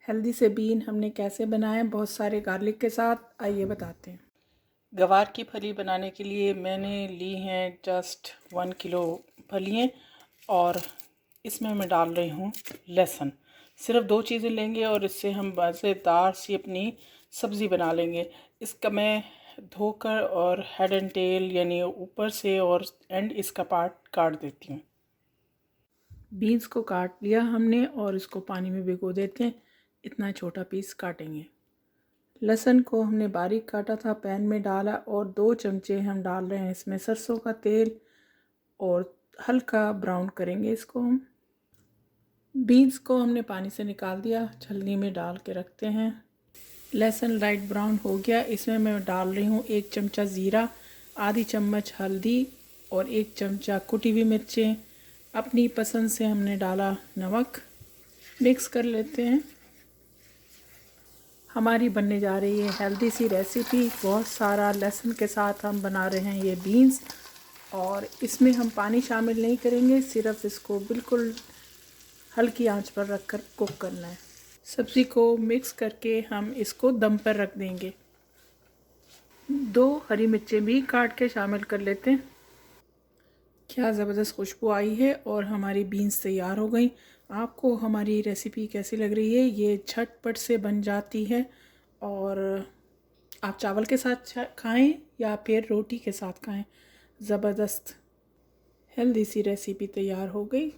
Healthy से been हमने कैसे बनाए बहुत सारे गार्लिक के साथ, आइए बताते हैं। गवार की फली बनाने के लिए मैंने ली हैं जस्ट 1 किलो फलियाँ और इसमें मैं डाल रही हूँ लहसुन। सिर्फ 2 चीज़ें लेंगे और इससे हम मज़ेदार सी अपनी सब्ज़ी बना लेंगे। इसका मैं धोकर और हेड एंड टेल यानी ऊपर से और एंड इसका पार्ट काट देती हूँ। बीन्स को काट लिया हमने और इसको पानी में भिगो देते हैं। इतना छोटा पीस काटेंगे। लहसुन को हमने बारीक काटा था, पैन में डाला और 2 चमचे हम डाल रहे हैं इसमें सरसों का तेल और हल्का ब्राउन करेंगे इसको हम। बीन्स को हमने पानी से निकाल दिया, छलनी में डाल के रखते हैं। लहसुन लाइट ब्राउन हो गया, इसमें मैं डाल रही हूँ 1 चमचा ज़ीरा, आधी चम्मच हल्दी और 1 चमचा कुटी हुई मिर्चें। अपनी पसंद से हमने डाला नमक। मिक्स कर लेते हैं। हमारी बनने जा रही है हेल्दी सी रेसिपी। बहुत सारा लहसुन के साथ हम बना रहे हैं ये बीन्स और इसमें हम पानी शामिल नहीं करेंगे, सिर्फ इसको बिल्कुल हल्की आंच पर रखकर कुक करना है। सब्ज़ी को मिक्स करके हम इसको दम पर रख देंगे। 2 हरी मिर्चें भी काट के शामिल कर लेते हैं। क्या ज़बरदस्त खुशबू आई है और हमारी बीन्स तैयार हो गई। आपको हमारी रेसिपी कैसी लग रही है? ये झटपट से बन जाती है और आप चावल के साथ खाएं या फिर रोटी के साथ खाएं। ज़बरदस्त हेल्दी सी रेसिपी तैयार हो गई।